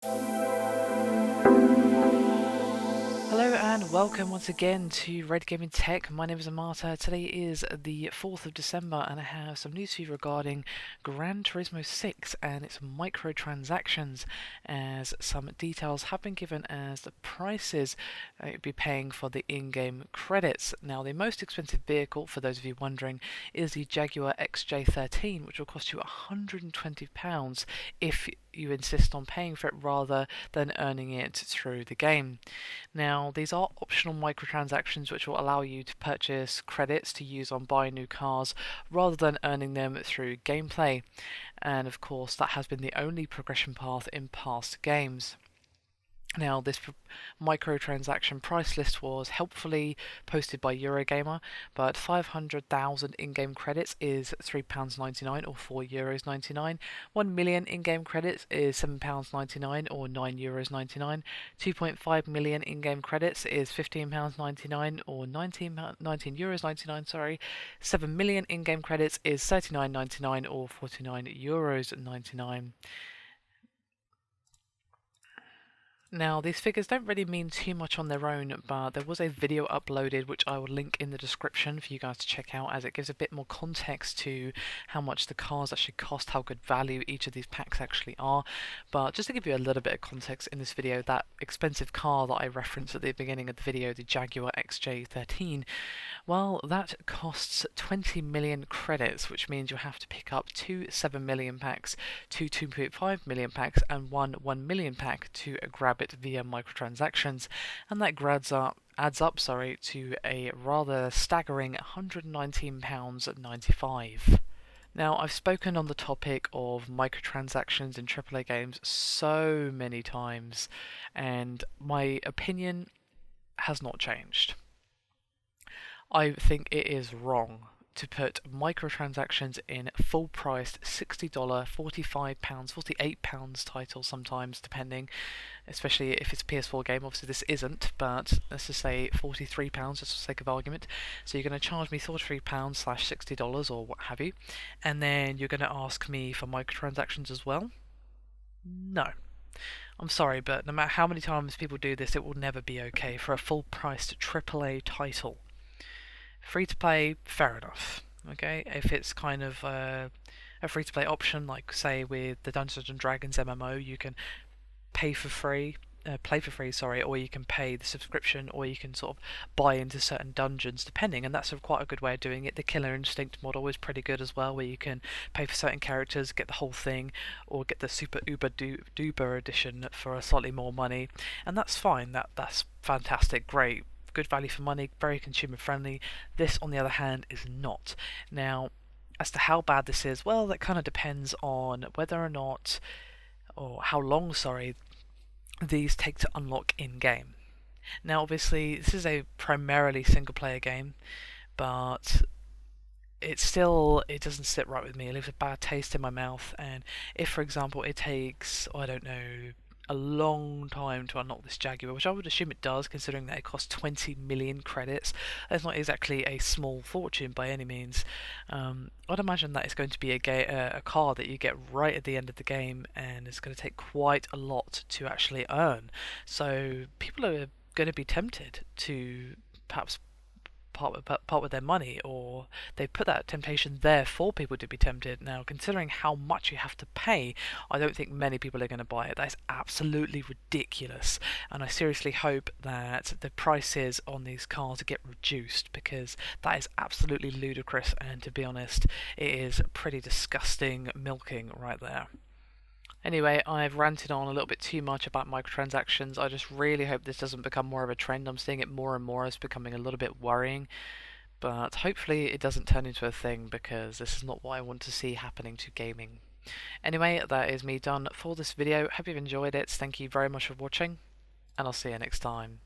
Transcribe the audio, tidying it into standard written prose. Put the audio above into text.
Hello and welcome once again to Red Gaming Tech. My name is Amata. Today is the 4th of December and I have some news for you regarding Gran Turismo 6 and its microtransactions, as some details have been given as the prices you'd be paying for the in-game credits. Now, the most expensive vehicle, for those of you wondering, is the Jaguar XJ13, which will cost you £120 if you insist on paying for it rather than earning it through the game. Now, these are optional microtransactions which will allow you to purchase credits to use on buying new cars rather than earning them through gameplay. And of course, that has been the only progression path in past games. Now, this microtransaction price list was helpfully posted by Eurogamer, but 500,000 in-game credits is £3.99 or €4.99. 1 million in-game credits is £7.99 or €9.99. 2.5 million in-game credits is £15.99 or €19.99. Sorry. 7 million in-game credits is €39.99 or €49.99. Now, these figures don't really mean too much on their own, but there was a video uploaded which I will link in the description for you guys to check out, as it gives a bit more context to how much the cars actually cost, how good value each of these packs actually are. But just to give you a little bit of context in this video, that expensive car that I referenced at the beginning of the video, the Jaguar XJ13, well, that costs 20 million credits, which means you'll have to pick up two 7 million packs, two 2.5 million packs, and one 1 million pack to grab it via microtransactions, and that adds up to a rather staggering £119.95. Now, I've spoken on the topic of microtransactions in AAA games so many times, and my opinion has not changed. I think it is wrong to put microtransactions in full-priced $60, £45, £48 titles sometimes, depending, especially if it's a PS4 game. Obviously this isn't, but let's just say £43 just for the sake of argument. So you're going to charge me £43 slash $60 or what have you, and then you're going to ask me for microtransactions as well? No. I'm sorry, but no matter how many times people do this, it will never be okay for a full-priced AAA title. Free to play, fair enough. Okay, if it's kind of a free to play option, like say with the Dungeons and Dragons MMO, you can play for free, or you can pay the subscription, or you can sort of buy into certain dungeons, depending, and that's quite a good way of doing it. The Killer Instinct model is pretty good as well, where you can pay for certain characters, get the whole thing, or get the super uber duper edition for a slightly more money, and that's fine. That's fantastic, great. Good value for money, very consumer friendly. This, on the other hand, is not. Now, as to how bad this is, well, that kind of depends on whether or not, or how long, sorry, these take to unlock in-game. Now, obviously, this is a primarily single-player game, but it doesn't sit right with me. It leaves a bad taste in my mouth, and if, for example, it takes, I don't know, a long time to unlock this Jaguar, which I would assume it does, considering that it costs 20 million credits. That's not exactly a small fortune by any means. I'd imagine that it's going to be a car that you get right at the end of the game, and it's going to take quite a lot to actually earn. So people are going to be tempted to perhaps part with their money, or they put that temptation there for people to be tempted. Now, considering how much you have to pay, I don't think many people are going to buy it. That is absolutely ridiculous, and I seriously hope that the prices on these cars get reduced, because that is absolutely ludicrous, and to be honest, it is pretty disgusting milking right there. Anyway, I've ranted on a little bit too much about microtransactions. I just really hope this doesn't become more of a trend. I'm seeing it more and more as becoming a little bit worrying. But hopefully it doesn't turn into a thing, because this is not what I want to see happening to gaming. Anyway, that is me done for this video. Hope you've enjoyed it. Thank you very much for watching, and I'll see you next time.